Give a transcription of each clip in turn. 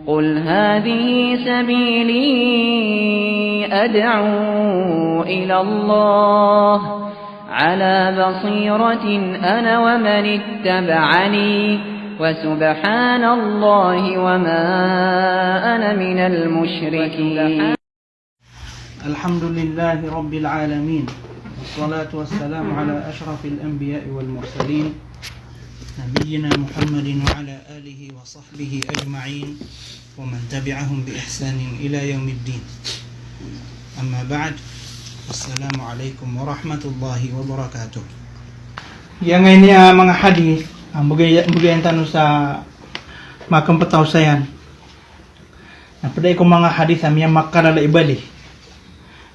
قل هذه سبيلي أدعو إلى الله على بصيرة أنا ومن اتبعني وسبحان الله وما أنا من المشركين. الحمد لله رب العالمين والصلاة والسلام على أشرف الأنبياء والمرسلين نبينا محمد وعلى آله وصحبه أجمعين ومن تبعهم بإحسان إلى يوم الدين. أما بعد, Assalamualaikum warahmatullahi wabarakatuh. Yang ini mga hadis ang bugay tanong sa makang patawsayan. Napaday ko mga hadis ang yang makalala ibali.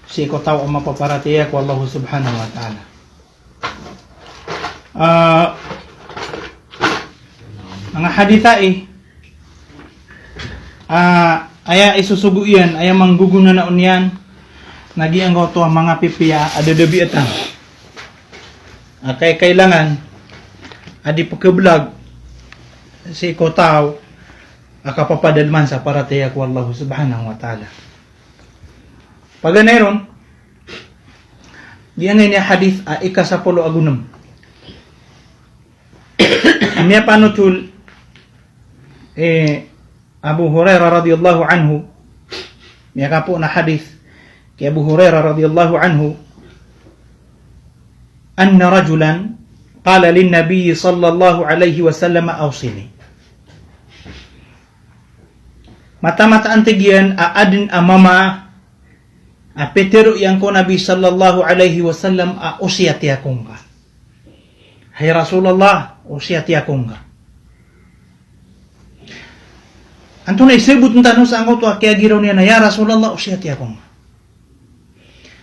Si ko taw ang mapaparatiya ko Allah subhanahu wa ta'ala. Mga hadis aya isusugo yan, aya mangguguna na unyan. Nagiang ko to ang mga pipiya ada debi atang. Kay kailangan adi pagkablag si kotaw akapapadalman sa parataya ko Allah subhanahu wa ta'ala. Paganeron diyan ni hadith ika-10 agunam. Amya panutul Abu Hurairah radhiyallahu anhu miya kapo na hadith kay Abu Hurairah radhiyallahu anhu anna rajulan qala lin nabiy sallallahu alaihi wasallam awsini. Mata-mata antigian aadin amama apetero yang ko Nabi sallallahu alaihi wasallam usiati akong ka. Hai Rasulullah, usiati akong ka. Antuna isebut ntano sa ango to kaya giraw niya na ya Rasulullah, usiati akong ka.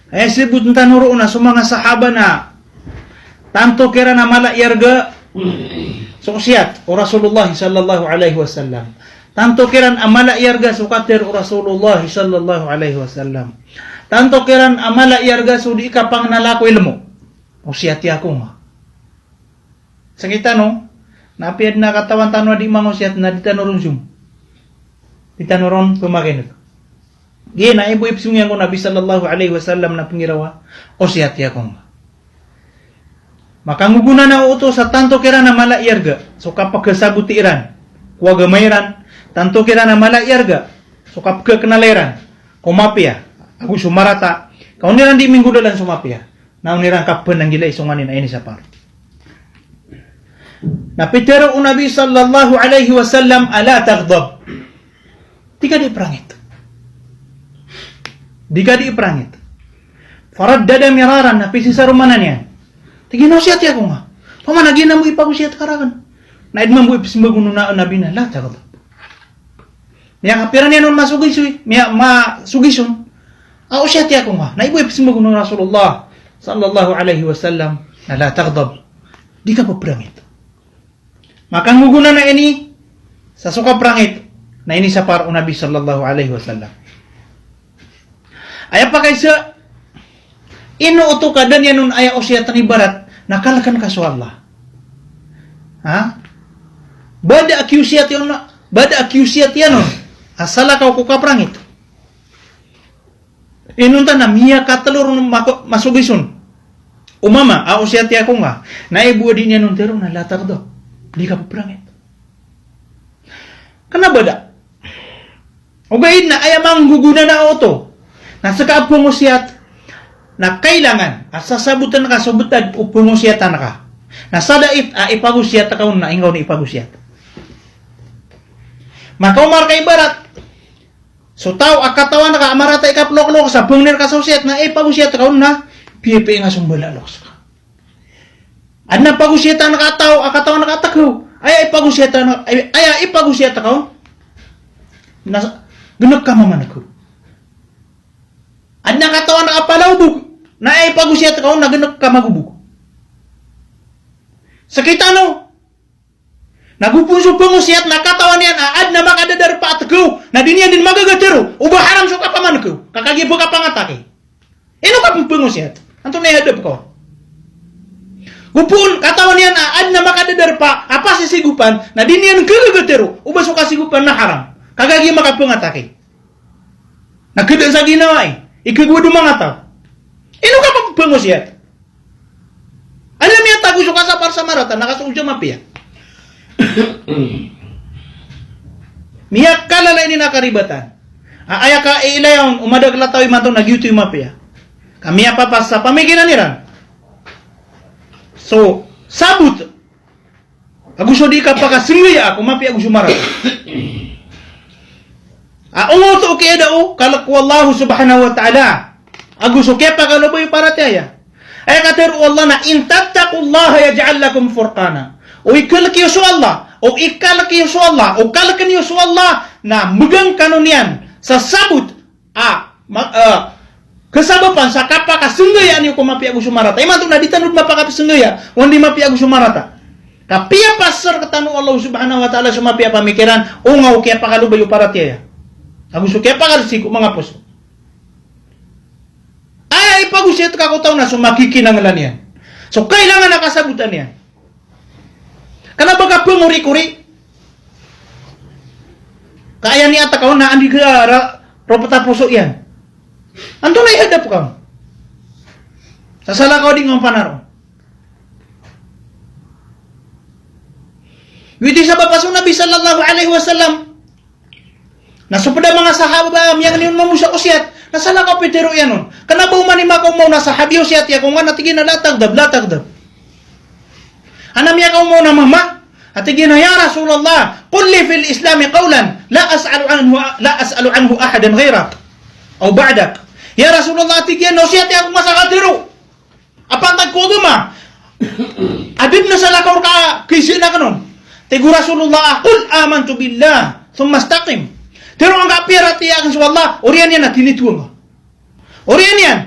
Ay sebut ntano ro na sa mga sahaba na tanto kira na mala yarga so usiat o Rasulullah sallallahu alaihi wasallam. Tanto kiran amala yarga sukater o Rasulullah sallallahu alaihi wasallam. Tanto kiran amala yarga so di ka pang nalako ilmo. Usiati ako nga. Sangita no, napiad na katawan tanwa di mangusiat na di tanoron sum. Di tanoron pumakin. Gina ibu ipsung yang ko Nabi sallallahu alaihi wasallam na pangirawa usiati ako nga. Makanguguna na uto sa tanto kira na mala yarga. So kapag kasabutiran, kuwa gamayran, tanto kira na mala yarga. So kapag kanaleran, kumapia, ako sumarata, kauniran di minggu dalan sumapia. Nauniran kapan ng gila isunganin ay ni sa par. Napitero o Nabi sallallahu alaihi wasallam ala taghdab. Di ka di prangit. Di ka di prangit. Faraddada miraran napisi sa rumanan yan. Tiginosiat ya ko nga. Pamanagin na mo ipagusiat karakan. Naid man mo ipisimbagun na Nabi na la taghdab. Miya kapiran yan nun masugisoy. Miya masugison. Usiat ya ko nga. Naibu ipisimbagun na Rasulullah sallallahu alaihi wasallam na la taghdab. Di ka pa prangit. Makanguguna na ini sa suka prangit na ini sa par o Nabi sallallahu alaihi wasallam. Aya pa kaysa inuuto ka dan yanun aya usiatan ibarat nakalakan ka sa Allah. Ha? Bada akiusiat yanon asala ka ko kaprangit. Inunta na miya katalur masugisun. Umama usiati ako nga na ibu din yanon tero na latar do. Di ka paprangit. Kana bada? Ugaid na aya mangguguna na auto. Nasa kaapong usiat na kailangan sasabutan ka subutad upong usiatan ka. Nasadait ipagusiat ka na ingaw ni ipagusiat. Makaumar kay barat. So tao akatawan ka amarata ikaplok-lok sa bungner ka sa usiat na ipagusiat ka na pipi nga sumbalalok ka. Adna pagusiatan ka tao akatawan ka takho. Ay ipagusiat ka. Na gunok ka maman ko. Adna katawan ka palawbog. Na ay pagusiat ka na gunok ka magubog. Sakita no. Nagupunso pangusiat na katawan yan ad na makadadar pa atagaw. Na din yan din magagatero. Uba haram so ka paman ko. Kakagibo ka pangatake. Ino ka pangusiat. Anto na ihadap ko. Gupun katawan yan ad na makadadar pa apa sisigupan na din yan kagagatero. Uba so kasigupan na haram. Kagagi makapangatake. Nakeda sa ginawa ikagwa dumangataw. Ino ka pagpangos yan? Alam niya tago suka sa parsamarata, nakasuudya mapiya. Miyak kalala ini nakaribatan. Aya ka ilayon, umadaglataw imanto nagyuto yung mapiya. Kami papas sa pamigilan niran. So, sabut. Agusto di ka pakasingiya ako, mapiya agusto marata. Ungoto okay daw, kalakwa Allah subhanahu wa ta'ala. Agusto kaya pagaloboy para taya. Ay katiru Allah na intattaqullaha yaj'al lakum furqana. O ikalaki Yesu Allah, o ikalaki Yesu Allah, o kalakan Yesu Allah na megang kanunian sa sabut kesabapan sa kapakasenggaya ni ko mapi Agus Sumarata. Iman tu na ditanud mapakasenggaya, wandi mapi Agus Sumarata. Kapia pasar ketanu Allah Subhanahu wa taala sumapi pamikiran o ngau kaya pakalubayo para taya. Agus kaya pakalsiku mga puso. Ay pag-usya ito kakutaw na sumakikinangalan yan. So, kailangan nakasagutan yan. Kana baga pumuri-kuri. Kaya ni ata kaon na andi ka ropota puso yan. Anto na ihadap ka. Sasala ka di ng panaro. Witi sa bapaso Nabi sallallahu alaihi wasallam. Nasupada mga sahaba yang niyon mamusya usyat. Nasala ka pitero yan nun. Kana ba umanima kong mo na sahabi usyat ya kung nga natigin na latagdab. Anam ya kong mo na mama. Atigin na ya Rasulullah. Kulli fil islami qawlan. La as'alu anhu ahadan ghairak. O ba'dak. Ya Rasulullah atigin na usyat ya kung masakatiro. Apantag ko duma. Adib na sala ka kisi na kanon. Tigu Rasulullah qul amantu billah. Thumma istaqim. Pero ang kapira tiyakan sa Allah, oriyan yan na tinituwa nga. Oriyan yan.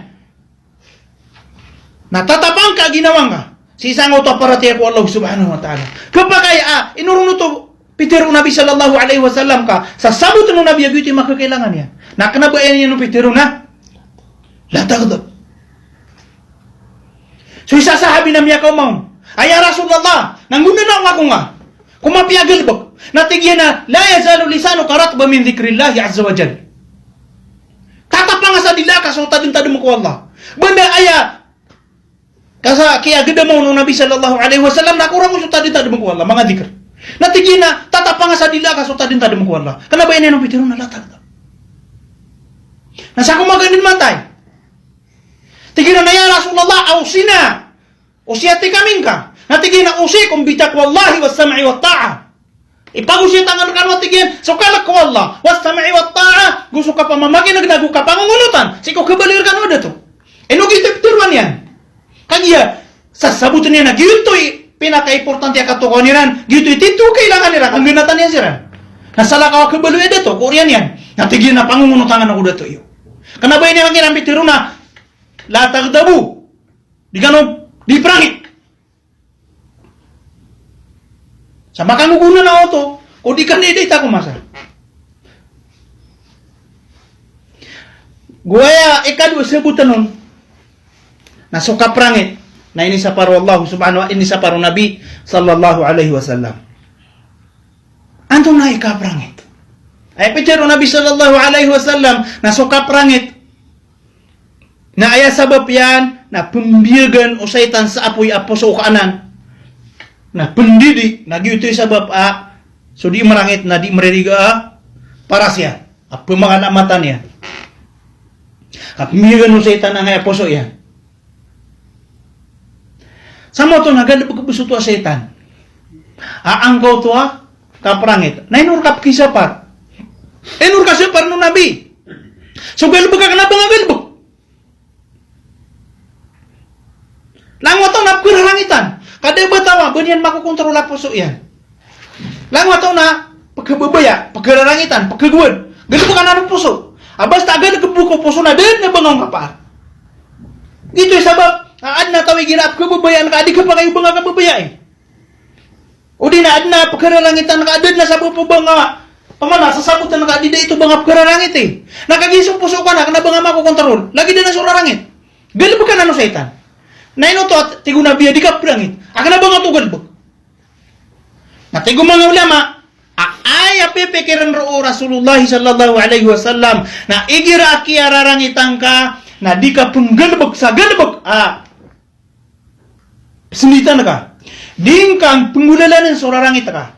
Natatapang ka, ginawang nga. Si isang auto para tiyak ko Allah subhanahu wa ta'ala. Kapag ay, inurong ito, pitero Nabi sallallahu alaihi wasallam ka, sa sabot ng Nabi, agyo ito yung makakailangan yan. Nakanabayan niya ng pitero na, latagdab. So isasahabi na miya ka umang, ay Rasulullah, nangguna na ako nga, kumapiyagal ba? Natigyan na, la yazalu lisanu karatba min dhikrillahi azza wa jal. Tatapang sa dila ka, so tadin-tadin mo ko Allah. Banda aya, kasa kaya ganda mo nung Nabi sallallahu alaihi wasallam, nakurang mo so tadin-tadin mo ko Allah, mga dhikr. Natigyan na, tatapang sa dila ka, so tadin-tadin mo ko Allah. Kana ba yan yung pitiro na latag? Nasa kumaganin matay. Tigyan na ya Rasulullah, ausina. Usiyati kaming ka. Natigyan na usikum bitaqwallahi was sam'i wat ta'a. Ipagusya tangan kanwa tigyan, so kalak ko Allah, was sam'i wat ta'a, gusto ka pa mamagi nagnago ka pangungunutan, siko kabalir kanwa dato. Enugitip tiruan yan. Kanya, sasabutan niya na, gito'y pinaka-importante katukuan niran, gito'y tito kailangan niran, ang ginatan niya siran. Nasala ka kabalir dato, kurian yan. Natigyan na pangungunutan ako dato iyo. Kanabay niya ang ginambit tiro na, latagdabu, di gano, di prangit. Sa makangugunan na auto, o di kandidate ako masa. Guaya ikadwa sebutan nun, nasuka prangit, na ini sa paro Allah subhanahu wa ini sa paro Nabi sallallahu alaihi wasallam. Antong na ikaprangit. Ay picture Nabi sallallahu alaihi wasallam, nasuka prangit, na aya sabab yan, na pembiagan o saitan sa apoy apos o kaanan, na pendidi na gyutoy sabab so di marangit na di maririga para siya pemakan amatan niya at migan no setan ang aposo yan samo to nagad pagbuso to setan aangkaw to kaprangit nainur kap kisapar enur kasapar no Nabi so galbog ka na bangagalbog langwa to napkirarangitan. Kada batawa, banyan makukontrol ang puso yan. Langwa to na, pagkababaya, pagkararangitan, pagkagawad. Ganito ka na ng puso. Basta agad nagkabuko puso na din na bangong kapar. Dito yung sabab, ad na tawag ginap kababayaan ka, adi ka pa kayo banga kababaya eh. O di na, ad na pagkararangitan ka, adad na sabab po banga, pamana, sasabutan ka, adi na ito banga pagkararangit eh. Nakagisong puso ka na, kanabanga makukontrol, lagi din na surarangit. Galibog ka na no satan. Naino to at tigo na biya di ka prangit. Aka na ba nga tugal ba? Na tigo mga ulama, ay pikiran ro Rasulullah sallallahu alaihi wasallam na igira kiararang itangka na di ka penggelbek sa gelbek senitan ka dingkang penggulalan sorarang itaka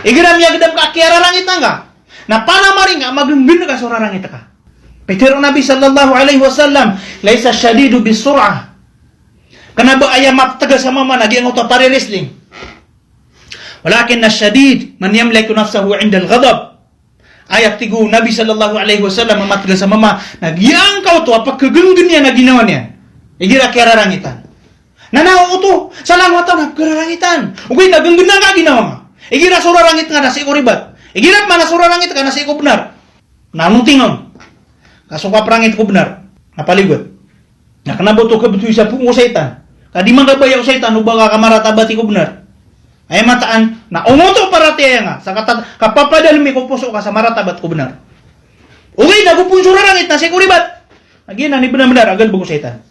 igira miya gedam ka kiararang itangka na panamaring magenggin ka sorarang itaka Peter Nabi sallallahu alaihi wasallam laisa syadidu bisur'ah kenapa ayam tegas sama mana dia ngoto pare wrestling walakin asyadid man yamliku nafsahu 'inda al-ghadab ayat 3 Nabi sallallahu alaihi wasallam tegas sama mama nagiang kau tu apa kegenggennya na ginawannya igira kirarangitan nana utuh salang wata na kirarangitan ugay na genggena ka ginawa igira surarangit nga nasi ko ribat igira mana surarangit ka nasi ko benar namutingon kasuka perangit ko benar napaligot na kenapa to kebetu isa pungo setan kadi mangga bayaw setan ubaga kamaratabati ko benar ay mataan na umoto para tiya nga sakata kapapadal mi ko puso ka sa maratabat ko benar ugay nagupun surarangit nasi ko ribat lagi na ni benar-benar agal bugo setan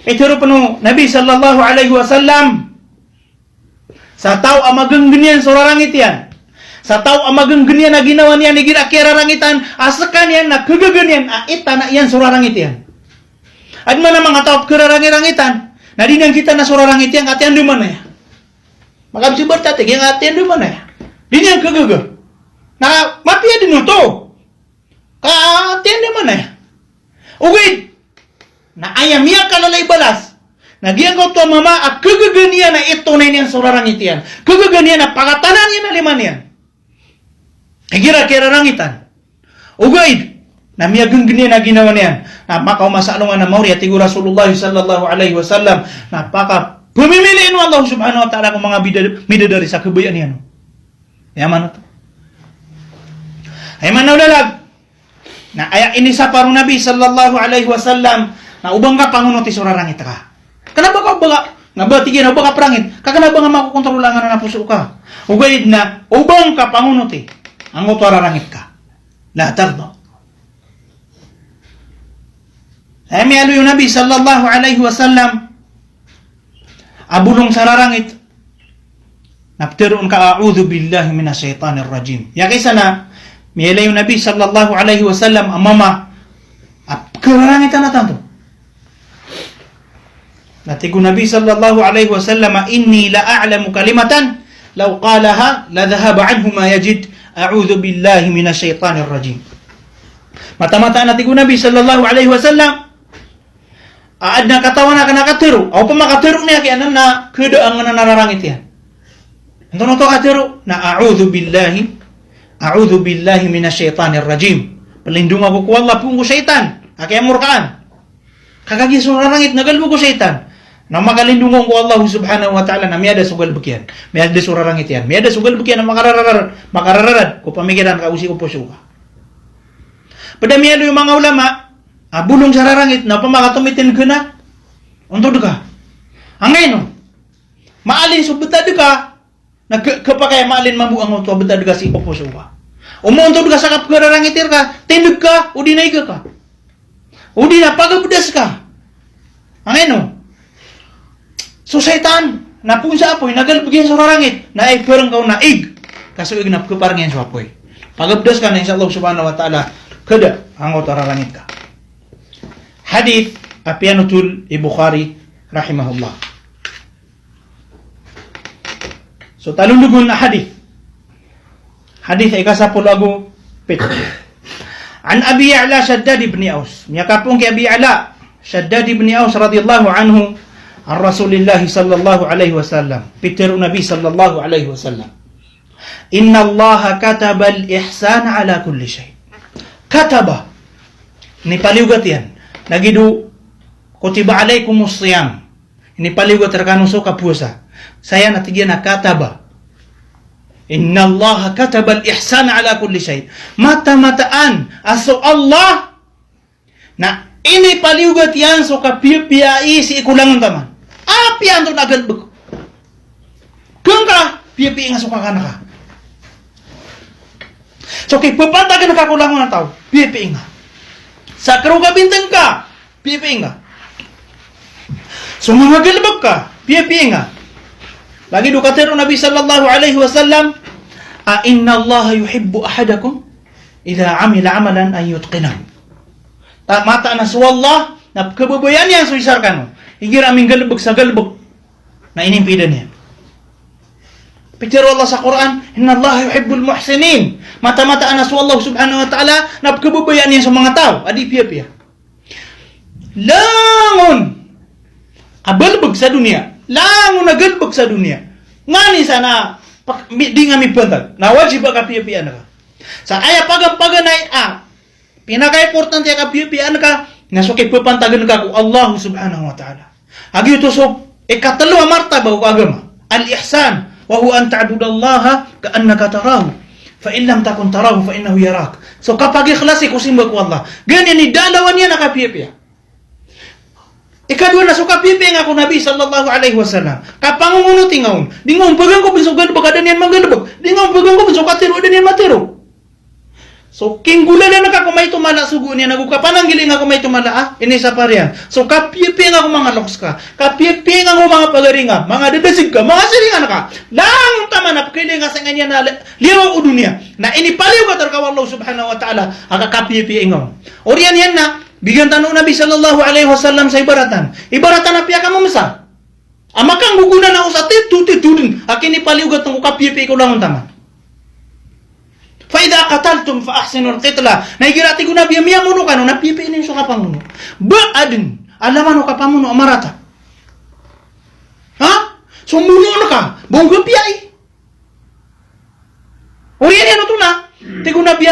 ituro penuh Nabi sallallahu alaihi wasallam sa tao amagenggenian surarangit yan sa tao amagenggenian na ginawa niya ni gira kirarangitan asakan yan na kegegenian ita na yan surarangit yan at mana mga tao kirarangitan na dinang kita na surarangit yan atian di mana ya maka bisa bertatik yang atian di mana ya dinang kegege na mapia din to ka atian di mana ya ugid na ayam ya kalalay balas Nagiang kau tua mama a kegegenian na ito na yan surarangit yan kegegenian na pagatanan yan na liman yan kira-kira rangitan ugaid na miya genggenian na ginawa niyan na maka umasalungan na mauri at tigo Rasulullah sallallahu alaihi wasallam napaka pemimiliin mo Allah subhanahu wa ta'ala kung mga bidadari sa kebayaan yan yaman ito ay manawlalag na aya ini sa parang Nabi sallallahu alaihi wasallam na ubang ka pangunot ti surarangit ka kenapa kau baga ngabatigin na baga perangit kakenapa nga makukontrolangan na puso ka ugaid na ubang ka pangunot ti ang utararangit ka la tarda ay mialo yung Nabi sallallahu alaihi wasallam abulong sararangit naptiroon ka a'udhu billahi minasyaitanir rajim ya kaysa na mialo yung Nabi sallallahu alaihi wasallam amama kararangitan na tanto natigo Nabi sallallahu alaihi wasallam inni la a'lamu kalimatan law qalaha la dhahaba anhu ma yajid a'udzu billahi minasyaitanir rajim mata-mata natigo Nabi sallallahu alaihi wasallam adna katawana kana katiru au pamakatiru niya kaya na kedaang na nararangit yan entono to katiru na a'udzu billahi minasyaitanir rajim pelindung ako ku Allah punggo syaitan akay murkaan kakagi surarangit nagalbo ko syaitan na makalindungon ko Allah subhanahu wa ta'ala na miyada sugal bukian miyada surarangit yan miyada sugal bukian na makarararad ko pamikiran ka usi ko puso ka pada miyado yung mga ulama bulong sa rarangit na pamakatumitin ka na untod ka angay no maalin subutad ka na kapakaya maalin mabuang ito betad ka si puso ka umuntod ka sa kapkarararangitir ka tindig ka udinay ka udi na pagabudas ka angay no so setan na punsa apoy nagalbigyan sa rarangit na ay perang kau naig kasuig na keparangyan sa apoy pagabudas ka na insya Allah subhanahu wa ta'ala kada ang utararangit ka hadith apianutul Bukhari rahimahullah so talulugon na hadith ay kasapul ago pit an Abi Ya'la Shaddad ibn Aus miyakapong kay Abi Ya'la Shaddad ibn Aus radiyallahu anhu an Rasulillah sallallahu alaihi wasallam pitiru Nabi sallallahu alaihi wasallam inna Allah kataba al-ihsan ala kulli shay kataba ni paliugat yan nagidu kutiba alaikumus siyam ini paliugat terkanuso ka puasa saya natigyan na kataba inna Allah kataba al-ihsan ala kulli shay mata-mataan aso Allah na ini paliugat yan so kapiyai si ikulangan taman api anto nagalbeg kung ka piyai nga so kakana ka so kay papantagan na kakulangan ng tao piyai nga sa karuga bintang ka piyai nga so mga galbeg ka piyai nga Lagi dukatero Nabi sallallahu alaihi wasallam, "A inna Allah yuhibbu ahadakum idza amila amalan an yutqinahu." Ta mata na wallah na kebebayan yang suisarkan. Igira aming galbeg sa galbeg. Na ini pidannya. Bicara Allah sa Quran, "Inna Allah yuhibbul muhsinin." Mata-mata anas Allah subhanahu wa ta'ala na kebebayan yang sa mga tao. Adi pia-pia. Langon abalbeg sa dunia. Langon na galbeg sa dunia. Ngani sana di ngami pentag. Na wajib ka pia-pia na ka. Sa aya pagan-paganay pinaka-importante ka pia-pia na ka. Nasuki pepantagan ka ku Allah subhanahu wa ta'ala. Agi ito so ikatalo martaba ko agama. Al-ihsan wa huwa an ta'budallaha ka'annaka tarahu. Fa in lam takun tarahu fa innahu yarak. So kapag ikhlasi ko simba ku Allah. Ganyan ni dalawan niya nakapia-pia. Ikadua na so kapia-pia nga ko Nabi sallallahu alaihi wasallam. Kapangunguno tingaon. Dingon pagang ko biso gan bagadan yan mangalbag. Dingon pagang ko biso katiro dan yan matiro. So kinggulala na ka kumay tumala sugo niya nagukapananggili nga kumay tumala ini sa parian. So kapia-pia nga ko mga loks ka. Kapia-pia nga ko mga pagaringa, mga dadasig ka, mga siringan ka. Lang tama na pagkili nga sa kanya na liyaw o dunia. Na inipaliw ka tarkaw Allah subhanahu wa ta'ala. Aka kapia-pia nga. Oriyan yan na bigyan tanong Nabi sallallahu alaihi wasallam sa ibaratan. Ibaratan na piya ka mamasa. Amakang guguna na usati tutudun. Akin ipaliw gat ng kapia-pia ko lang tama. Fa idza qataltum fa ahsinul qitla. Naigirati ko Nabi miya muno kanu na pipi ini so kapanguno. Ba adin alaman ka pamuno amarata. Ha? So muno na ka. Bonggo piyai. Oriyan ano to na? Tigo Nabi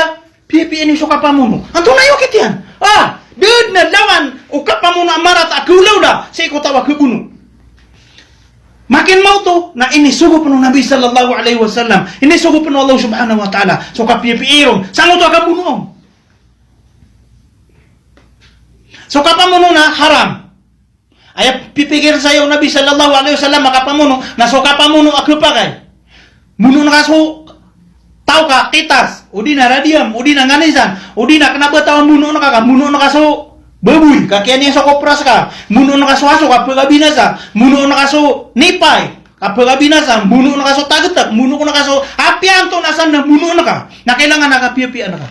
pipi ini so kapamuno. Anto na yo kitian. Dud na lawan ukapa mo na amarat akulaw da sa ikotawa kebunuh. Makin mau to na ini sugo penuh Nabi sallallahu alaihi wasallam. Ini sugo penuh Allah subhanahu wa ta'ala. So kapipiirong. Sango to akan bunuh. So kapamuno na haram. Ay pipikir sayo Nabi sallallahu alaihi wasallam makapamuno na so kapamuno akupagay. Muno na kaso tau ka kitas, udi na radiam, udi na nganisan, udi na kenapa tahu muno na ka so babuy, kakian yang so kopras ka, muno na kaso aso kapag binasa, muno na kaso nipay, kapag binasa, muno na kaso tagetak, muno na kaso apian to nasan na muno na ka, na kailangan nakapiapian na ka.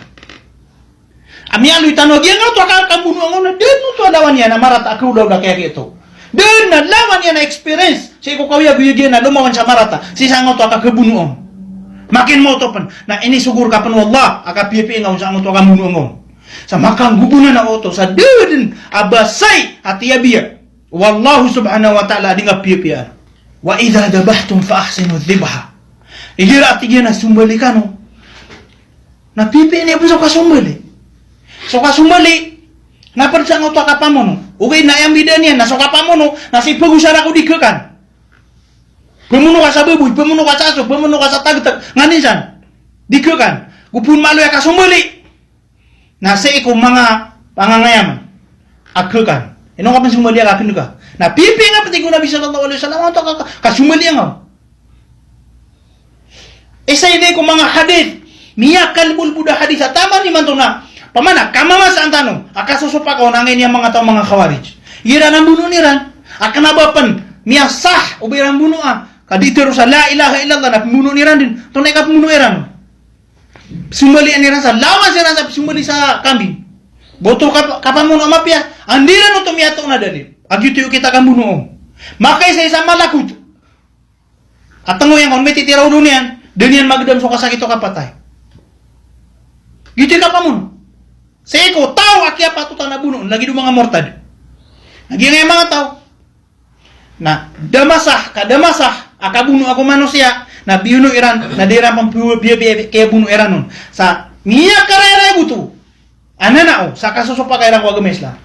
Ami alu itano dia nga to ka muno ngona den to lawan ya na marat aku udah kayak gitu. Den na lawan ya na experience, si ko kawya biyagyan na lumawan sa marata, si sango to ka kebunuong. Makin mau topan. Nah ini syukur kapan Allah aka pipi ngau sa to kamu ngom. Sa makang gubunan na oto sa deden abasai hati abia. Wallahu subhanahu wa ta'ala dinga pipi. Wa idza dabahtum fa ahsinu dhibha. Igira atigia na sumbali kano. Na pipi ini pun so kasumbali. So kasumbali na persa ngau to kapamono. Ugay na yang bidanian na so kapamono na si pagusara ko dikekan. Pemuno ka sa baboy, pemuno ka sa aso, pemuno ka sa tagtag. Nganinsan, dikekan. Gupun malu ya kasumbali. Na sa iko mga pangangayaman. Akekan. Ino ka pansumbali ka akin ka. Na pipi nga pati ko Nabi sallallahu alaihi wasallam ito kasumbali nga. Isa ini ko mga hadith. Miya kalbul buda hadith. Tama ni man to na. Pamana, kamamas ang tanong. Akasusupak ko nangin yung mga tao mga khawarij. Ira nang buno niran. Akanabapan. Miya sah. Ubirang buno kaditero sa la ilaha illallah na pumuno ni Randin. Tunay ka pumuno Iran. Sumbalian ni sa lawan si sa sumbali sa kambing. Boto kapamuno mapya. Andiran no tumiato na dali. Agito yung kita kambuno. Makay sa isang malakut. At tango yang kon metitiraw doon yan. Danian magdam so kasakit o kapatay. Gito yung kapamuno. Sa iko, tao akya patutan na buno. Lagi doon mga mortad. Lagi nga yung mga tao. Na damasah akabuno ako manusia na biuno Iran na dira pampuwa biya kaya buno Iran nun sa miya karera buto anana sa kasusupa kaya ko agama Islam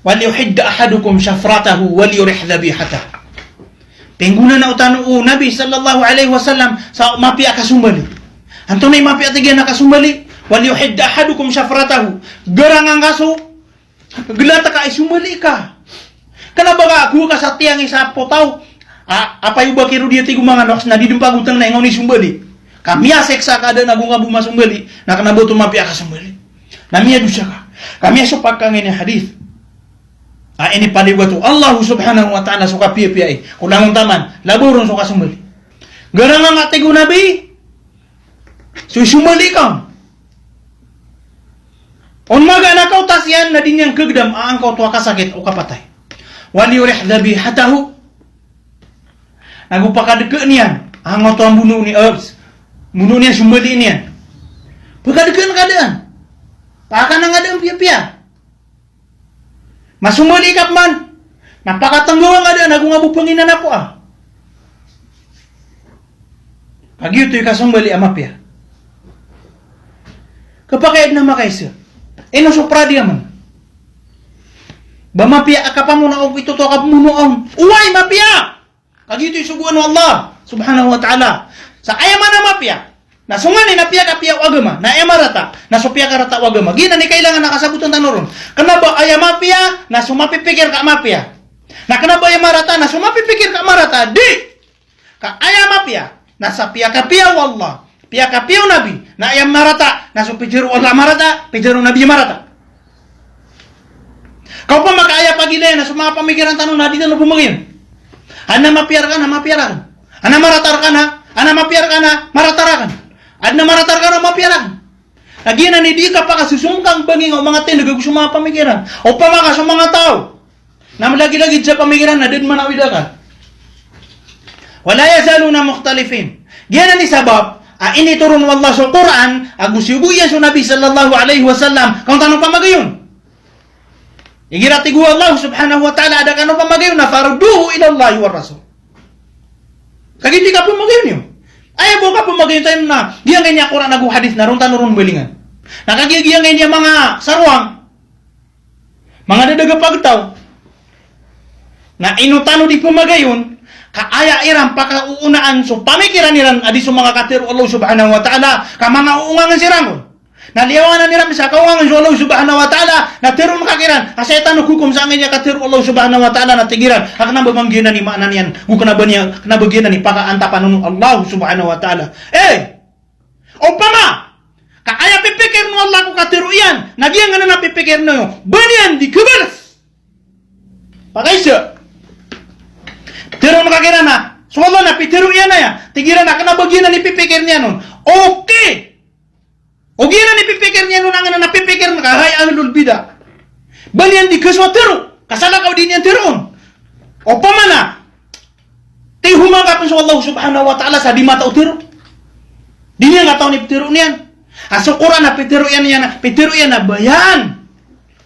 wal yuhidda ahadukum shafratahu wal yurih dhabihatahu pengguna na utano Nabi sallallahu alaihi wasallam sa mapi akasumbali antunay mapi atigyan nakasumbali wal yuhidda ahadukum shafratahu garangang kaso gelata ka isumbali ka. Kenapa ka aku ka sa tiang isa potaw? Apa yung bakiru dia tigo mga noks na didempag utang na ingaw ni sumbali. Kami aseksa ka ada nagunga buma sumbali. Na kanabo tumapi ka sumbali. Na miya dusya ka. Kami asupag kang ini hadith. Ini paliwa tu Allah subhanahu wa ta'ala suka pia-pia kulangon taman laburong suka sumali garang nga tigo nabi sumali ka on maga na kau tasyan na din yang kegdam ang kau tuwa kasakit o kapatay wali urih dhabihatahu nagupakadeke niyan ang tuwa bunuh ni bunuh niyan sumali niyan pagkadeke kadaan pakan nga kadaan pia-pia masumali kap man napakatanggawa nga daan ako nga bupanginan ako Kagi ito ikasumbali amapya kapakaid na makaisir ino sopradi aman bamapya akapamuna o ito to akapamunoon uway mapya kagi ito isuguan Allah subhanahu wa ta'ala sa ayaman na mapya na sungani na piya ka piya wagama na emarata na supya ka rata wagama gina ni kailangan nakasabutan tanoron kenapa aya mapya na sumapipikir ka mapya na kenapa emarata na sumapipikir ka marata di ka aya mapya na sa piya ka piya wallah piya ka piya nabi na aya marata na supijiru Allah marata pijiru nabi marata kau pa makaaya pagilay na sumapa pamikiran tanon na dito na bumagin ana mapyar ka na ana maratar ka na ana mapyar ka na maratarakan adna maratar ka na mapyaran. Lagi na ni di ka pa kasusungkang banging o mga tindag sa mga pamikiran. O pamaka sa mga tao. Na malagi-lagi sa pamikiran na din manawida ka. Wala yazaluna mukhtalifin. Gyan ni sabab, ini turun wallah sa Quran, agusyubuyan sa Nabi sallallahu alaihi wasallam, kung tanong pamagayon. Igiratigu Allah subhanahu wa ta'ala, ada kano pamagayon na farduhu ila Allah wa Rasul. Kagiti ka pamagayon yun. Ay buka pumagayon tayo na diyan kanya Quran nagu hadis na ron tanurun belingan. Nakagiyang kanya mga sarwang. Mga dadaga pagtaw. Na inutano di pumagayon kaaya iram pakauunaan so pamikiran niran adi so mga katiru Allah subhanahu wa ta'ala ka mga uungangan sirangon. Naliyawanan niram sa kauangan so Allah subhanahu wa ta'ala na tirong makakiran asaitan hukum sa angin niya katiru Allah subhanahu wa ta'ala na tigiran akna bamangginan ni maanan yan ukana ba niya kana baginan ni pakaantapan ng Allah subhanahu wa ta'ala opama kaaya pipikir no Allah ko katiru yan nagyang na pipikir no banyan di kebalas pakaisa tirong makakiran na so Allah na pitiru yan na ya tigiran akna baginan ni pipikir niya nun okay o gina ni pipikir niya nung nga na napipikir na kahay ahlul bidah. Balian di kaswa tiro. Kasala ka din yan tiroon. O pamana. Tihumanga pa sa Allah subhanahu wa ta'ala sa di mata o tiro. Di niya nga tao ni pitiro niyan. Aso Quran na pitiro yan na bayan.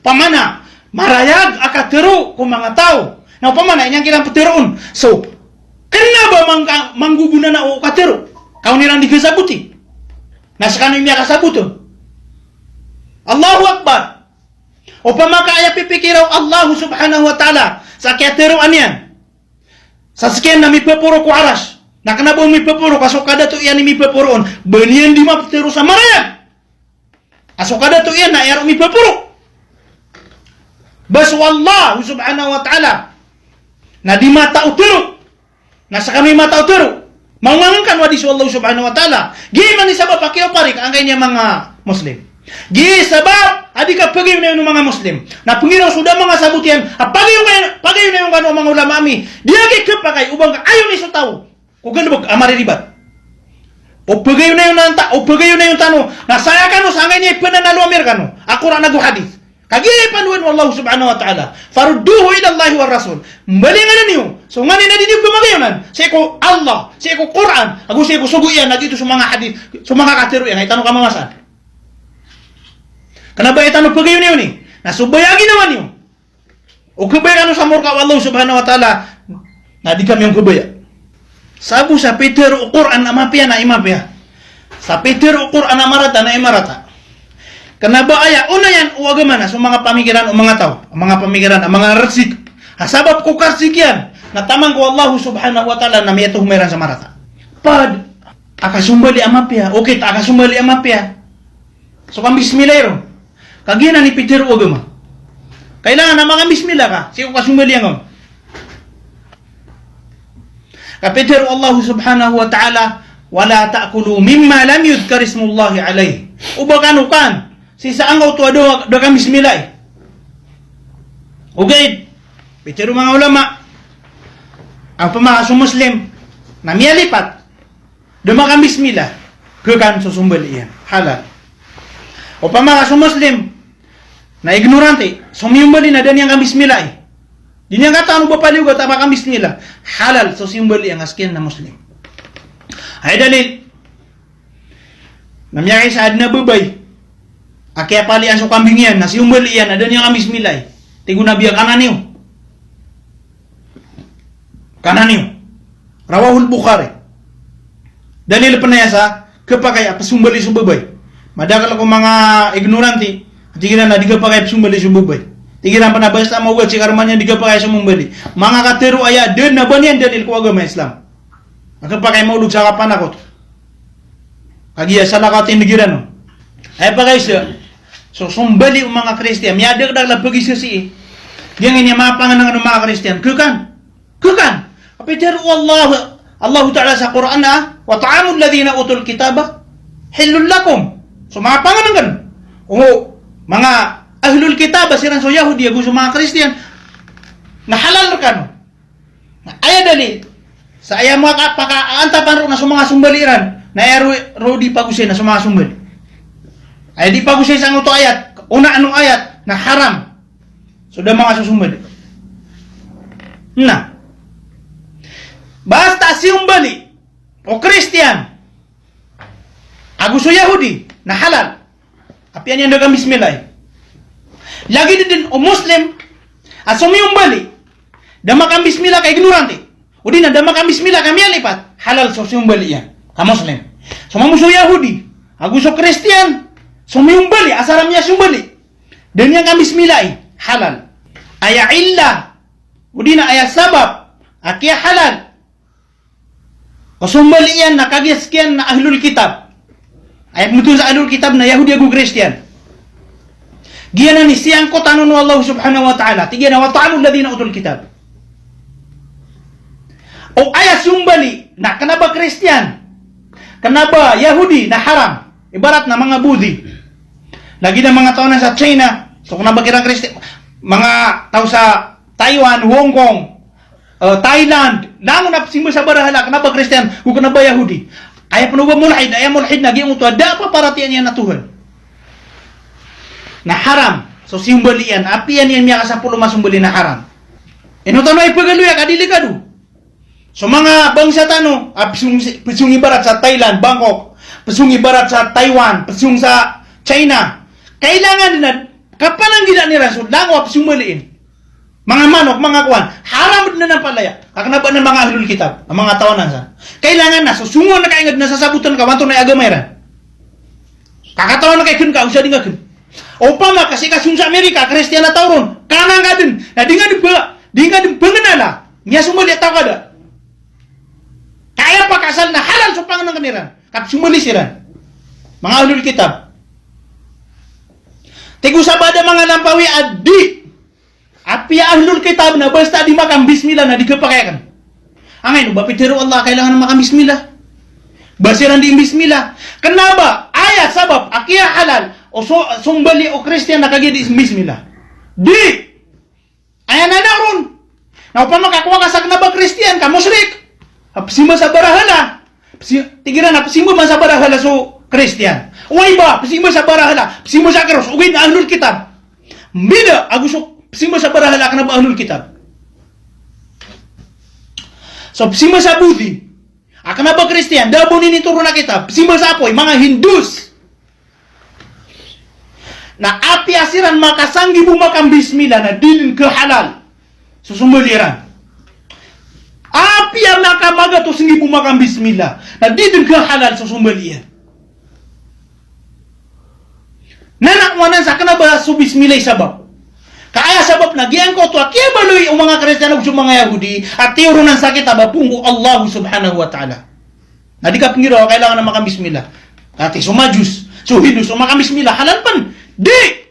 Pamana. Marayag akatiro kung mga tao. Na pamana inyang kilang pitiroon. So, kanya ba mangguguna na o katiro? Kau nilang di kasabuti. Nasa kanin niya kasabuton. Allahu Akbar. O pamakaaya pipikiraw Allah subhanahu wa ta'ala sa kiatiruan yan. Sa sekian na mipapuro ko aras. Na kanabo mipapuro kaso kada to iyan ni mipapuroon. Baniyan di mapatiro sa marayan. Aso kada to iyan na iyaro mipapuro. Baso Allah subhanahu wa ta'ala na di mata utiro. Nasa kami mata utiro. Mangangkan wadi Allah subhanahu wa ta'ala. Giman ni sabab pakiyo parik ang kanya mga Muslim. Gi sabab adi ka pagiyo na yung mga Muslim. Na pangiraw sudah mga sabutian. Pagiyo na yung mga ulama mi. Diagi ka pa kay ubang ka ayo ni sa tao. Kung ganda amari ribat. O pagiyo na yung nanta. O pagiyo na yung tano. Nasaya ka no sa nganya ipananalo amir ka no. Ako ra nagu hadis. Kagi panuan Allah subhanahu wa ta'ala. Farduhu ila Allah wa Rasul. Balingan niyo. So ngani na din yung pumagayonan. Sa ko Allah, sa ko Quran, ako sa ko suguyan na dito sa mga hadith, sa mga katiruyan ay tanong kamamasan. Kanaba ay tanong pagayon niyo ni. Nasubayagi naman niyo. O kabayan sa murka Allah subhanahu wa ta'ala na di kami yung kabaya. Sabu sa Peter o Quran na mapya na imapya. Sa Peter o Quran na marata na imarata. Kanaba aya una yan uwagama na sa mga pamikiran o mga tao, mga pamikiran, mga rarsik. Hasabab ko karsik yan. Natamang ko Allah subhanahu wa ta'ala na may ito humiran sa marata. Pad, akasumbali amapya. Okay, akasumbali amapya. So kang bismillah kagina ni Peter Ogama. Kailangan na mga bismillah ka. Siya kasumbali ang ka Peter Allah subhanahu wa ta'ala wala ta'kulu mimma lam yudhkar ismullahi alayhi. Ubakan ukan. Si saang auto do kang bismillah. Okay. Bicara mga ulama, ang pamakaso Muslim, na miyalipat, dumakang bismillah, kekan susumbali yan, halal. O pamakaso Muslim, na ignorante, sumiyumbali na dan yang kang bismillah eh. Di niya kata ano ba paliw ka tapakang bismillah, halal susumbali ang askin na Muslim. Ay dalil, namiyakay sa adna babay, kaya pali ang sukambing yan, nasiyumbali yan, ada yang kang bismillah eh. Tigo na biya kananiw. Kananiw. Rawahul Bukhari. Dalil panayasa, kapag pasumbali subabay. Madakal ko mga ignoranti, tigiran na di ka pa kaya sumbali sububay. Tigiran pa na basta mawag si karmanya di ka pa kaya sumumbali. Mga katero aya din na banyan dalil ko agama Islam. Ang pa kaya maulog sa kapanakot. Kagiya sa lakatin tigiran no. Ay pa kayo siya. So sumbali ang mga Kristiyan. Miyadag lang pag-isa siya. Yang ini mapangan ng mga Kristiyan. Kukan. Kapitero Allah Ta'ala sa Quran na wa ta'amul ladhina utul kitaba hilul lakum. So mga pangananggan, mga ahlul kitab, siran so Yahudi, gusto mga Kristiyan, na halal ka no. Aya dali, sa aya mga pakaantapan ro na sa mga sumbaliran, na aya ro di pagusay na sa mga sumbali. Ay di pagusay sa ito ayat, una anong ayat, na haram. So da mga susumbali. Na, basta siumbali, o Kristiyan, gusto Yahudi, na halal. Apian yan dagang bismillah. Lagi din o Muslim, sumiyumbali, damakang bismillah ka ignorante. O di na damakang bismillah ka miyalipat, halal so siyumbali yan, ka Muslim. So mamuso Yahudi, gusto Kristiyan, sumiyumbali, asaram niya siyumbali. Dan yang ka bismillah, halal. Aya illa, o di na aya sabab, kaya halal. O sumbali yan, nakagiaskian na ahlul kitab. Ayat mutul sa ahlul kitab na Yahudi agu Kristiyan. Giana ni siyang ko tanong Allah subhanahu wa ta'ala. Tigyan na wa ta'amul ladhina utul kitab. O ayat sumbali na kanaba Kristiyan, kanaba Yahudi na haram. Ibarat na mga Budi. Lagi na mga tao na sa China. So kanaba kirang Kristiyan. Mga tao sa Taiwan, Hong Kong, Thailand. Nangon na simba sa barahala. Kanaba Kristiyan, kung kanaba Yahudi. Ay panuba mulhid, ay mulhid na giyong ito, ada pa paratian yan na Tuhan. Na haram. So simbali yan, apian yan miya kasapulo masumbali na haram. Ino tano ay pagaluya, kadilikado. So mga bangsa tano, pisung ibarat sa Thailand, Bangkok, pisung ibarat sa Taiwan, pisung sa China. Kailangan din na, kapan ang gila ni Rasul, lango pisung baliin. Mga manok, mga kuwan, haram na ng palaya. Kakanaba ng mga ahlul kitab, ang mga tawanan sa. Kailangan na, susungon na kaingad na sasabutan ka, wanto na agamayran. Kakatawan na kayo ka, usya din ka kun. O pama, kasi kasung sa Amerika, Kristiyan na tauron, kanang ka din, na di nga din panganala, niya sumali at tao kada. Kaya pa kasal na halal sa pangan ng kaniran, kap sumali siran. Mga ahlul kitab. Tigusabada mga lampawi, adi, api ahlul kitab na basta di makam bismillah na di kapakayakan. Angay no bapitero Allah kailangan na makam bismillah. Basiran di bismillah. Kenapa? Ayat sabab akia halal o sumbali o Kristiyan nakagi di bismillah. Di ayan na naron. Na upang makakuha ka sa kanaba Kristiyan ka musyrik. Apsima sa barahala. Tigiran na apsima sa barahala so Kristiyan. Uy ba? Apsima sa barahala. Apsima sa keros. Uwin ahlul kitab. Bida agusok sima sa barahala ka na ba ahlul kitab? So, sima sa Budi, ka na ba Kristiyan? Dabo ninituro na kitab. Sima sa apoy, mga Hindus. Na api asiran makasanggi bumakang bismillah na dilin ke halal. Susumbaliran. Api ang nakamaga to singgi bumakang bismillah na dilin ke halal susumbaliran. Nanak wanan sa kanaba su bismillah sabab. Kaya sabab na giyan ko to kaya baloy ang mga Kristiyano ug mga Yahudi at tiyuro ng sakit abapungo Allah subhanahu wa ta'ala. Na di ka pingiro kailangan na makambismillah. Kati sumajus, so Hindus so makambismillah halal pan. Di.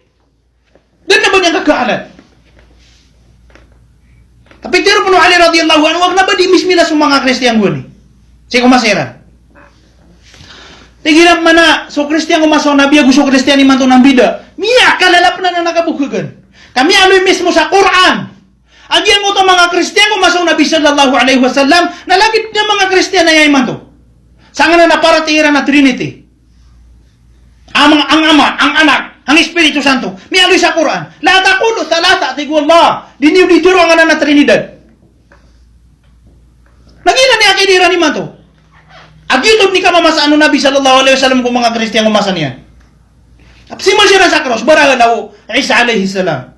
Dan na ba niyang kakahalal? Tapi tiro puno Ali radhiyallahu anhu wag na ba di bismillah sa mga Kristiyano ni? Sige kumaseran. Tigiram mana so Kristiyano maso nabi gusto Kristiyani man to nang bida. Miya kalalap na nakabukugan. Kami aloy mismo sa Quran. Agi ang uto mga Kristiyan kung masang Nabi sallallahu alaihi wasallam na lagi na mga Kristiyan na yaiman to. Sanga na naparatiran na Trinity. Ang Ama, ang Anak, ang Espiritu Santo. May aloy sa Quran. La taqulu thalatha tigwallah. Diniw dituro ang na Trinidad. Nagila ni akidira ni man to. Agitob ni ka mamasaan Nabi sallallahu alaihi wasallam kung mga Kristiyan kumasan niyan. Simal siya sa cross, baraga daw Isa alaihi salam.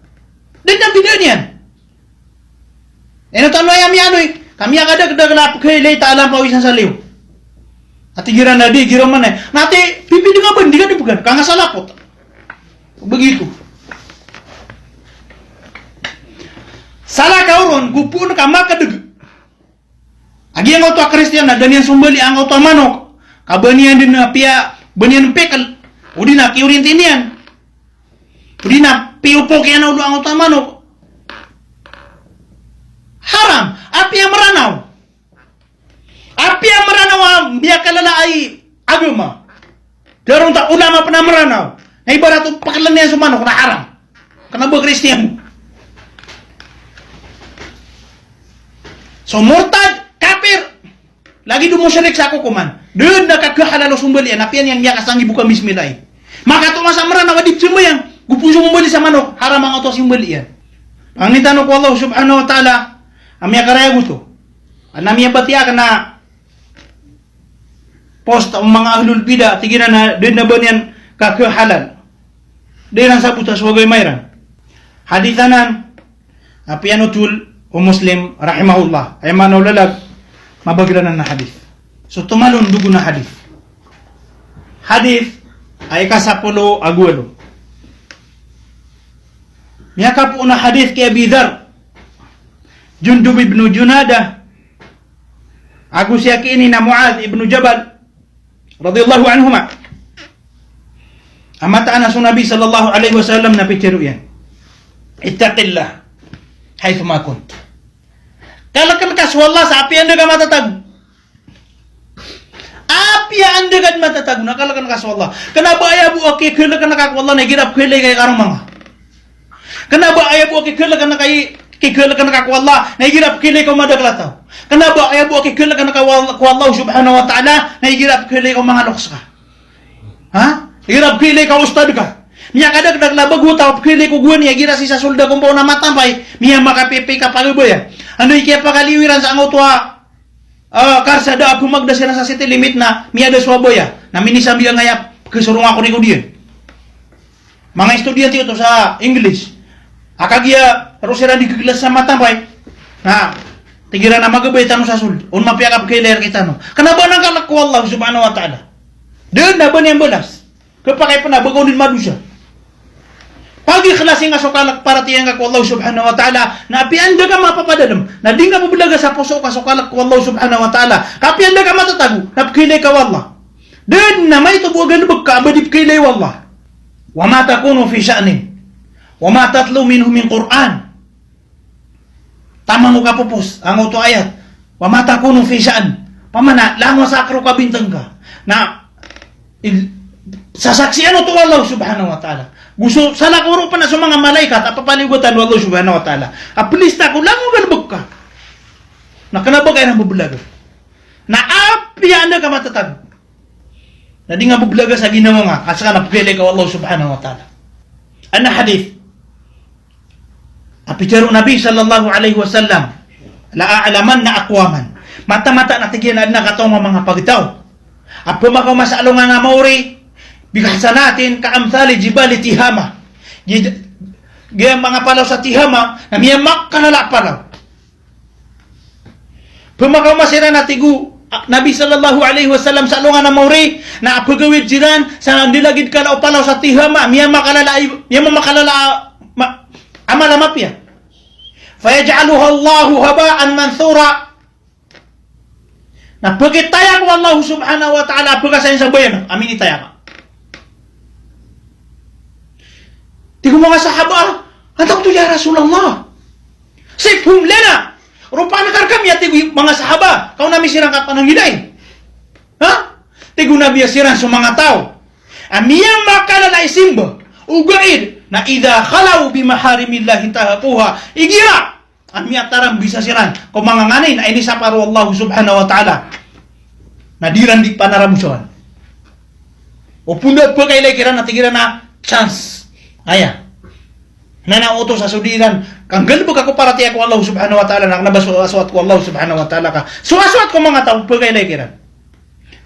Din na bidyan yan. Tanong ay anoy, kami agad daglap kay lay taala pawisan sa liw. At giran na di, giran man eh. Nati, pipili nga ba, hindi ka dibugan, kanga sa lapot. Begitu. Salah kauron, gupun ka makadag. Agi ang auto Kristiyan na ganyan sumbali ang auto manok. Kabanian din na pia, banian pekal. Udi na kiurintin yan. Udi na piupok yan ulo ang auto manok. Haram. Api yang meranaw. Api yang meranaw dia kalala ay agama. Darong tak ulama pernah meranaw. Na ibarat itu pakalan niya sumano na haram. Kenapa Kristiyan? So murtad, kafir. Lagi dumo syirik sa kukuman. Doon nakakahalalo sumbali. Apian yang dia kasangi bukan bismillah. Maka tu masa meranaw adip sembayang. Gupun sumbali sa manok. Haram ang auto sumbali yan. Pangitan ko Allah subhanahu wa ta'ala. Amia karaya gusto. Anamia batia kena post ang mga ahlul bidah tigiran na din na banyan halal. Din ang sabuta sebagai mayran. Hadithanan apianutul o Muslim rahimahullah. Ay manulalag mabagiranan na hadith. So tumalon dugo na hadith. Hadith ay kasapulo agulo. Miyaka po na hadith kay Abi Dhar Jundub ibnu Junadah aku siyakini na Muadz ibnu Jabal radhiyallahu anhuma amataan na Nabi sallallahu alaihi wasallam na pitiro yan. Ittaqillah haythu ma kunt. Kalakan kaswallah sa api anda ka matatag. Api anda ka matatag na kalakan kaswallah. Kenapa ayah bu okay kalakan nakakwallah na girap kay karong mga. Kenapa ayah bu okay kalakan nakai kikala ka nakakwallah, nahigirap kilay ko madaglataw. Kanaba, ayaw po kikala ka nakakwallah subhanahu wa ta'ala, nahigirap kilay ko mga loks ka. Ha? Nahigirap kilay ka ustad ka. Miya kadag naglabag hutaw, kilay ko guwan, nahigirap si sa sulda kung po na matampay, miya makapipi ka palubaya. Ano ikiya pakaliwiran sa ang utwa, karsada ako magdasira sa city limit na, miya da swaboya, na minisabi ang ngayap, kisurong ako ni ko diyan. Mga estudyante ito sa English, akagya rosera di kelas sama tambay na tigira na magabay tanong sa sul on mapiakap kay ler kita no kanaba nang kalak ko Allah subhanahu wa ta'ala doon na ba niyang balas kapakay pa na bagaw din madusa pagi klase nga sokalak para tiyang ka ko Allah subhanahu wa ta'ala na apian daga mapapadalam na di nga mabulaga sa puso ka sokalak ko Allah subhanahu wa ta'ala kapian daga matatago napkilay ka wallah doon na may tubugan baka abadip kilay wallah wa ma takunu fi sya'nin wa ma tatlu minhu min Qur'an. Tamang mo kapupos ang auto ayat. Wa ma takunu fi sya'an. Pamana lango sakro ka bintang ka. Na sasaksian to Allah subhanahu wa ta'ala. Gusto sala ko pa na sa mga malaikat apapaligutan Allah subhanahu wa ta'ala. Aplista ko lango galbog ka. Na kanabag ay nang bubulaga. Na api anda ka matatag. Na di nga bubulaga sa ginawa nga kasi ka napili ka Allah subhanahu wa ta'ala. Ana hadith apitero Nabi sallallahu alaihi wasallam la'alaman na akwaman mata-mata na tigyan na katong mga pagtaw apo makaw masalong nga mauri bigasa natin kaamthali jibali Tihama gaya mga palaw sa Tihama na miyamak kanala palaw pumakaw masira na tigu Nabi sallallahu alaihi wasallam sa alungan na mauri na apagawid jiran sa nilagid ka na palaw sa Tihama miyamak makalala amala mapya fayaj'aluha Allahu haba'an manthura na pagitayak wa Allah subhanahu wa ta'ala pagasayin sa bayan amin itayak tigo mga sahaba antak to ya Rasulullah sifhum lana rupa na karkam ya tigo mga sahaba kau nami sirang kapanang hiday ha tigo nabi sirang sa mga tao amiyang makalala isimba ugaid na idha khalaw bimaharimillahi tahakuha igira Ami ataram bisa siran. Kung manganganay na ini sa paro Allah subhanahu wa ta'ala. Nadiran di panaramusawan. O pundat po kay kiran na tigiran na chance. Aya. Nana utos sa sudiran. Kang galbog ako para tiyak ko Allah subhanahu wa ta'ala. Naknabasuaswat ko Allah subhanahu wa ta'ala ka. Suaswat ko mga tao po kay kiran.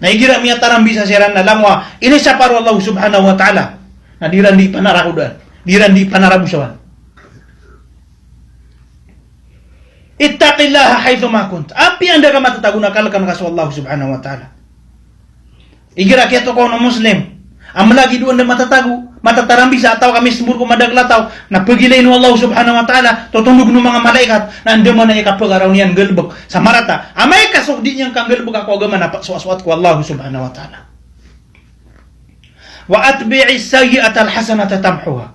Naigira mi ataram bisa siran na langwa. Ini sa paro Allah subhanahu wa ta'ala. Nadiran di panarakudan. Diran di panaramusawan. Ittaqillaha haitsu ma kunt. Api anda ka matatagunakalkan kaso Allah subhanahu wa ta'ala. Igira kaya ko na Muslim. Am lagi doon na matatarambi sa ataw kami sumur ko madaglataw na pagilayin Allah subhanahu wa ta'ala tutundog ng mga malaikat na anda man ay kapagaraw niyan galbog sa marata. Amay kasok di niyang kang galbog ako agaman na suaswat ko Allah subhanahu wa ta'ala. Wa atbi'i sayyi'ata al-hasanata tamhuha.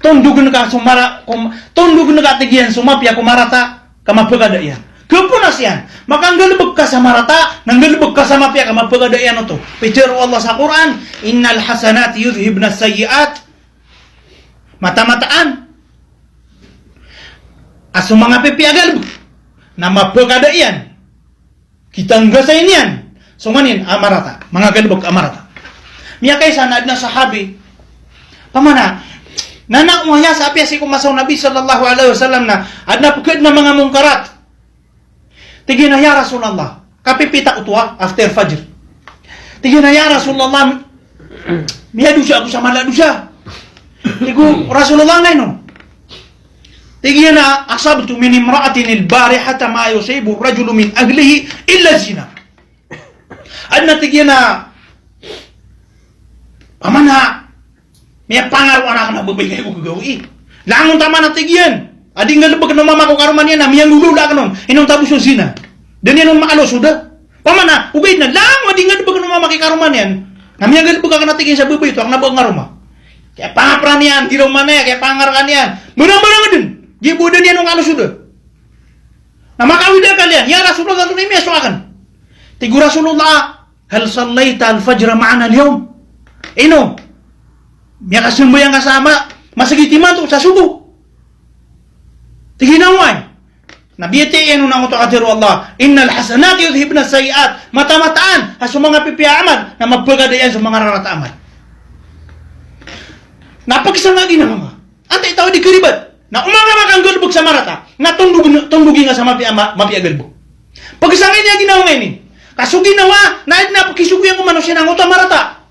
Tundog na ka sumara, tundog na ka tigiyan sumapya kumarata. Kamapagadayan. Kapunas yan. Makanggalbog ka sa marata, nanggalbog ka sa mapya, kamapagadayan ito. Pero Allah sa Quran, innal hasanat yudhibna sayyiat. Mata-mataan. Aso mga pipiagalbog. Na mapagadayan. Kitang gasayin yan. Sumanin, amarata. Mga galbog, amarata. Miya kay sana na sahabi. Pamana, nanak mo niya sa apya si kumasaw Nabi sallallahu alaihi wasallam na adna pukid na mga mungkarat. Tigi na ya Rasulullah. Kapipita utwa after fajr. Tigi na ya Rasulullah. Miya dusya ako sa mala dusya. Tigo Rasulullah ngay no. Tigi na asabtu min imra'atin al-barihata ma yusibu ar-rajulu min ahlihi illa zina. Adna tigi na pamana may pangaruh anak na babay kayo gagawi. Langon tama na tigyan. Adi nga labag na mama ko karuman yan na miyang lulula ka nun. Inong tapos yung zina. Dan yan ang maalo suda. Pamana, ugay na lang. Adi nga labag na mama kikaruman yan. Na miyang labag ka natigyan sa babay ito. Ang nabag nga rumah. Kaya pangapran yan. Di rumah na yan. Kaya pangarkan yan. Barang-barang din. Gibudan yan ang alo suda. Na makawida kalian. Ya Rasulullah ito na yung mesuakan. Tigo Rasulullah. Hal sallayta al-fajra ma'ana al-yawm. Ino. Miya kasimbayang kasama, masagitiman to sa subo. Tiginaway. Nabiyate yan nung nanguto katiru Allah. Innal hasanat yudhibna sayiat. Mata-mataan sa mga pipiaman na magpagadayan sa mga rarataman. Napagisa nga ginawa. Ante itaw di kiribat. Na umaga makang galbog sa marata. Na tundugi nga sa mapiagalbog. Pagisangin niya ginawa ngayon. Kaso ginawa, napakisuguyan ko man siya nanguto marata.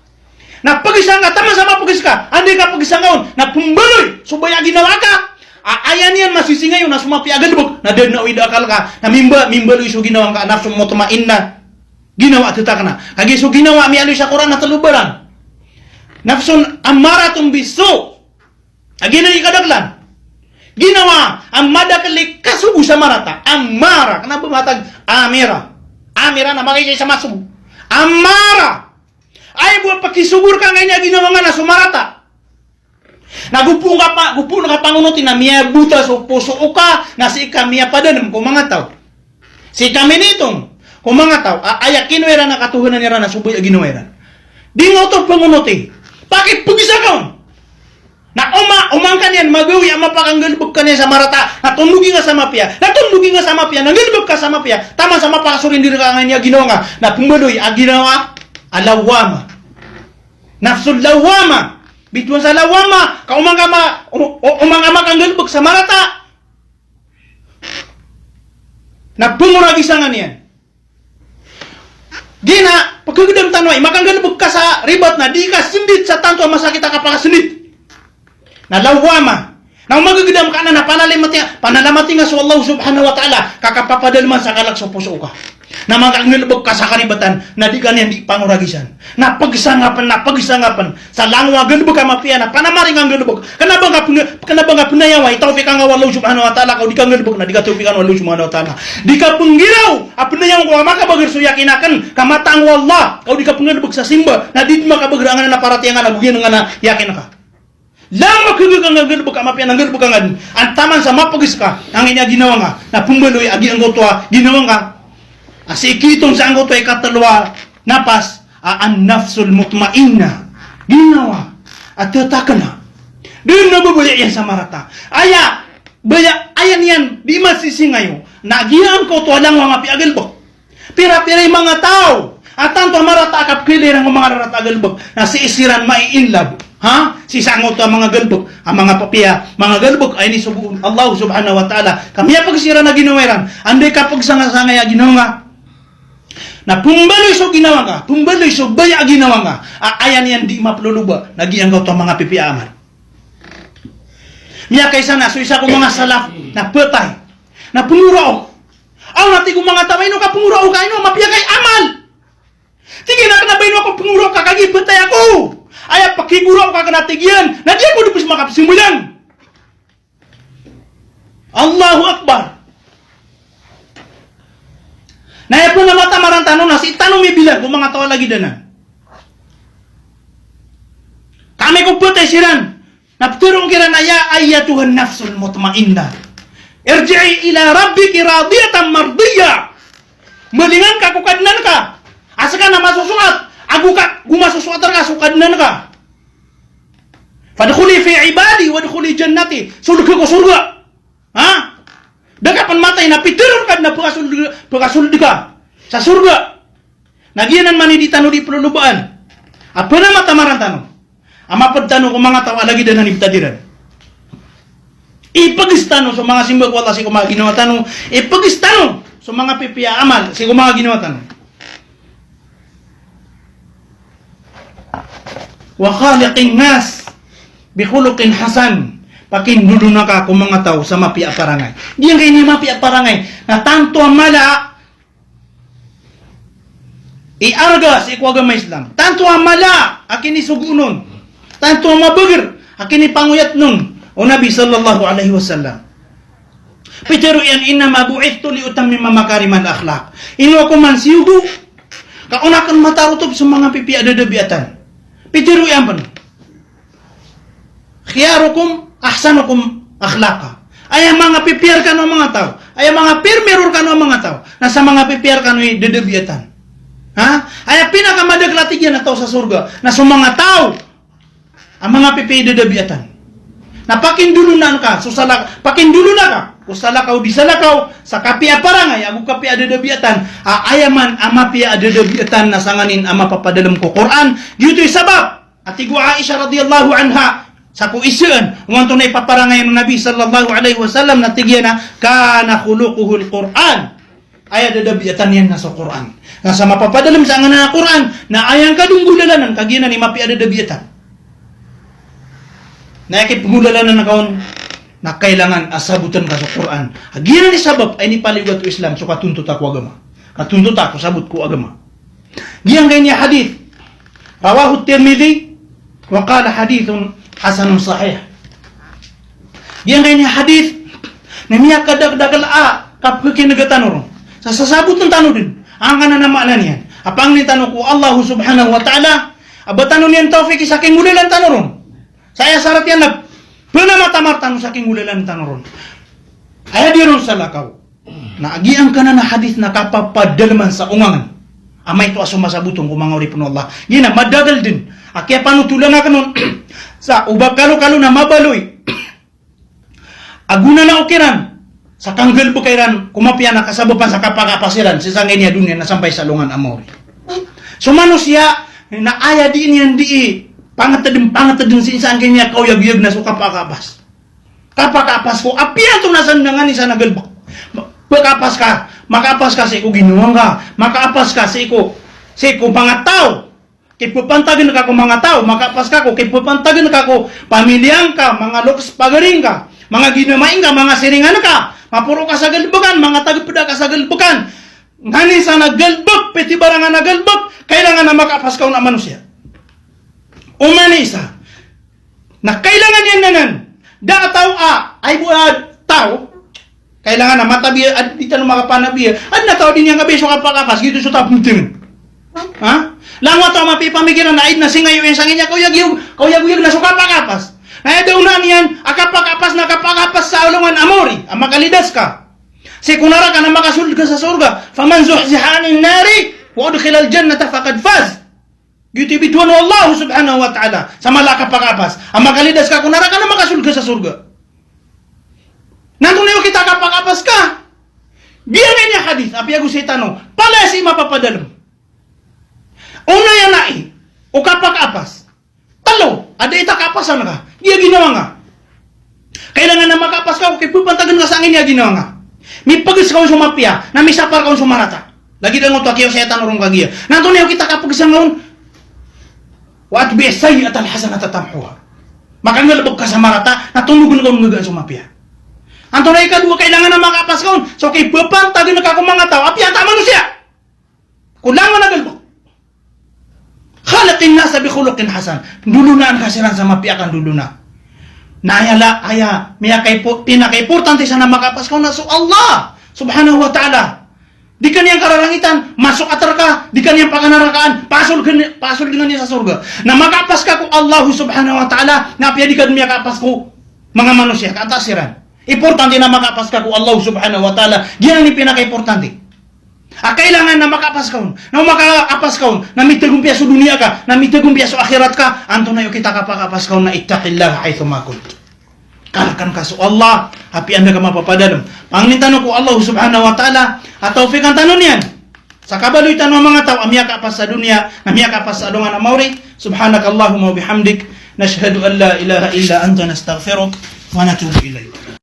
Na pagisang ka, tama sama pagis ka, andi ka pagisangaon, na pumbaloy, subaya ginawa ka, ayan yan masisingayon, na sumapi agalbog, na dead na uidakal ka, na mimbaloy so ginawa ka, na sumutumain na, ginawa at ka na. Kagi so ginawa, mialoy sa Quran na talubaran. Nafsun amaratong biso, agina ikadaglan. Ginawa, ang madakali kasubo sa marata, amara, kana bumatag, amira na makikay sa masubo, amara, ay buat pakisubur ka ngayon ginawa nga na sumarata. Nagupong ka pangunutin na miya buta so puso ka na si kamiya pa din kung mga tao. Si kami nitong kung mga tao ayak kinuwera na katuhanan nira na suboy ginuwera. Di nga ito pangunuti. Bakit pagisa ka? Na umang kanyan magawi ang mapakanggalbog ka niya sa marata. Natundugi nga sa mapya. Nangalbog ka sa mapya. Tama sa mapakasurin din ka ngayon ginawa nga. Na pumbadoy ginawa alawama. Nafsul lawama. Bituan sa lawama. Umangama kang galbog sa marata. Nagpumuragisangan yan. Di na, pagkagudam tanway, makang galbog ka sa ribat na di ka sindit sa tanto masakit ka pakasindit. Na lawama. Na magagudam ka na panalamati nga sa Allah subhanahu wa ta'ala kakapapadalman sa kalag sa puso ka. Na magangilbog ka sa karibatan na di ganyan di panguragisan. Na pagsangapan sa langwa galbog ka mapia na panamaring ang galbog. Kanabang ka punayaway tawfik ang Allah subhanahu wa ta'ala kau di kang galbog na di ka tawfik ang Allah subhanahu wa ta'ala. Di ka penggilaw apunayaw ko makabagir so yakinakan kamatang wallah kau di ka penggalbog sa simba na di makabagirangan na paratiangan na bugyan nga na yakin ka. Lang magkagag ang galbog ka mapia ng galbog ka ang taman sa mapagis ka ang inya ginawa nga na pumbaloy agi ang gotwa ginawa nga asikitong sa ang gotwa ikatalwa napas ang nafsul mutmainna ginawa at tatakan na din nabubuli yan sa marata aya Baya ayan yan, di masisi ngayon. Nagiyan ko to alang mga piagalbog. Pira-pira yung mga tao. At tanto maratakap kiliran ng mga raratagalbog na si isiran maiinlab. Ha? Si sangot ang mga galbog. Ang mga papiya, mga galbog ay ni Allah subhanahu wa ta'ala. Kami pag sira na ginaweran. Anday kapag sanga-sanga ya ginawa na pumbaloy so ginawa ka. Pumbaloy so baya ginawa ka. Ayan yan di mapluluba. Nagiyan ko to mga pipiaman. Miya kaysa na, so isa ko mga salaf na petay, na pumurao. Ang nati ko mga taway no ka pumurao ka, ino, mapiya kay amal. Tingin na ka na ba ino ako pumurao ka, kagi petay ako. Ay, pakigurao ka kanatigyan, na di ako dupis makapisimulan. Allahu Akbar. Naya po na mata marang tanong na, si tanong may bilang, kung mga tawa lagi danan. Kami ko petay siran. Napturong kira na ya ayyatuhan nafsul mutmainnah. Irji'i ila rabbiki radiyatan mardiyah. Malingan ka kukadnan ka. Asa ka na masusuat. Agu ka gumasusuat ka sukadnan ka. Fadkhuli fi ibadi wadkhuli jannati. Suluk ko surga. Ha? Dagapan matay na piturong ka na pagasul ka sa surga. Nagiyanan man di tanu di pelulubaan. Apa na matamaran tanong? Ama pagtanong kung mga tawa lagi dan ibtadiran. Ipagistano sa mga simbag wala si kumaga ginawa tanong. Ipagistano sa mga pipiya amal si kumaga ginawa tanong. Wa khaliqin nas bi khuluqin hasan. Pakindulu na ka kung mga tao sa mapiya parangay. Diyan kayo ni mapiya parangay na tanto amala iarga si kuagama Islam. Tanto amala akin isugunon. Tanto mabagir, akin ipanguyat nun o Nabi sallallahu alaihi wasallam. Pero yan ina mabu'ithtu li utammima makarimal akhlaq. Ino ako man siyugo, kaunakan matarutob sa mga pipiya dadabiatan. Pero yan pa. Khiyarukum ahsanukum akhlaqa. Ay mga pipiyar ka ng mga tao. Ay mga pirmirur ka ng mga tao. Nasa mga pipiyar ka ng dadabiatan. Ha? Ay pinakamadaglatigyan na tao sa surga. Na sa mga tao ang mga pipi dadabiatan. Napakindulunan ka, pakindulunan ka. Usalakaw di salakaw sa kapia parangay, agu kapia dadabiatan. Ayaman ama pia dadabiatan na sanganin ama papadalam ko Quran. Dito sabab. Atigo Aisha radhiyallahu anha sa kuisyan, nganto na ipaparangay ng Nabi sallallahu alaihi wasallam na tigyan na kana khuluquhul Quran. Aya dadabiatan yan na sa Quran. Na sa mapapadalam sa nganan na Quran na ayang kadunggulanan kagina ni mapia dadabiatan. Nakikip pengulalan na kaon na kailangan asabutan ka sa Quran. Agiran ni sabab ay ni paliwat to Islam so katuntut ako agama. Katuntut ako sabut ko agama. Giyang kanya hadith. Rawahu Tirmidzi wa qala hadithun hasanun sahih. Giyang kanya hadith na miya kadag-dagal kapkin nagatanor. Sa sasabut ng tanong din. Ang kana na maanan yan. Apang ni tanong ko Allah subhanahu wa ta'ala. Abatanon yan taufik sa aking ulilan tanoron. Saya syarat yan na penamatamartan sa aking ulilan tanoron. Ay di ron sa lakaw. Naagian ka na na hadith na kapapadalman sa ungangan. Amay ito asumasabutong kung mga uripon Allah. Yan na madagal din. Akya panutulan na kanon sa ubag kalo-kalo na mabaloy. Aguna na ukiran. Sa kanggal bukairan, kumapya na kasabapan sa kapakapasiran. Sisangin niya dunia na sampay sa lungan amori. So manusia na aya di yan di pangatadin sinsaan kanya kauyag-yag na so kapakapas. Kapakapas ko, apiyan itong nasandangan ni sa nagalbak. Pagkapas ka, makapas ka sa iko ginuwang ka. Makapas ka sa iko mga tao. Kipupantagin ka ko mga tao, makapas ka ko, kipupantagin ka ko, pamilyang ka, mga loks pagaring ka, mga ginamain ka, mga siringan ka, mapuro ka sa galbagan, mga tagapida ka sa galbagan. Ngani sa nagalbag, piti barangan nagalbag, kailangan na makapas ka na manusia. Umanisa na kailangan yan nanan da tao ay buad tao kailangan na matabi at dito na makapanabi at na tao din yang gabi so kapakapas gito so tapuntin ha lang wato mapipamigiran na id na singayo yung sangin niya kauyag na so kapakapas na daw na niyan akapakapas na kapakapas sa ulungan amori ang makalidas ka si kunara ka na makasulod ka sa surga faman zuhziha anin nari wa udkhila aljannata faqad faz. Gitu bituan Allah subhanahu wa ta'ala. Sama laka pakapas. Ang makalidas ka kunara ka na makasulga sa surga. Nanto na kita kapag-apas ka. Biyan niya hadith, api ako sa tanong, pala si mapapadalam. Una yan na o kapag-apas. Talo, ada ita kapasan ka. Dia ginawa nga. Kailangan na makapas ka, kay pupantagan ka sa angin niya ginawa nga. May pagis ka sumapya, na may sapar ka sumarata. Lagi lang ito, akiyo sa tanong kagiya. Nanto na kita kapag-isang ngayon, wa atbi sayyi'at al-hasanata tamhuha. Maka ngalabog ka sa marata, natunugon ka mga sumapya. Anto na ikadua, kailangan na makapas ka. So kay pupantagan na ka kung mga tao, api ata manusia. Kulangan na galbog. Khaliqin nasa bi khuluqin hasan. Dulunaan kasiran sa mapiakan duluna. Naayala aya pinaka-importante sana makapas ka na so Allah subhanahu wa ta'ala. Di kaniyang kararangitan, masuk atar ka, di kaniyang panganarakaan, pasol dengan niya sa surga. Na makapas ka ko Allah subhanahu wa ta'ala, na piya di ka dumiya kapas ko mga manusia, kaatasiran. Importante na makapas ka ko Allah subhanahu wa ta'ala. Yan ang pinaka-importante. Kailangan na makapas ka, na makakapas ka, na mitagumpya sa dunia ka, na mitagumpya sa akhirat ka, anto na yung kita kapakapas ka na ittaqillah haythu ma kunt. Kalakan ka sa Allah, happy anda ka mapapadalam. Pangintanong ko Allah subhanahu wa ta'ala, at taufikan tanong yan. Sa kabaloy tanong mga tao, amiya kapas sa dunia, namiya kapas sa adungan na mauri, subhanakallahumma wa bihamdik, nashhadu an la ilaha illa anta nastaghfiruk, wa natubu ilayk.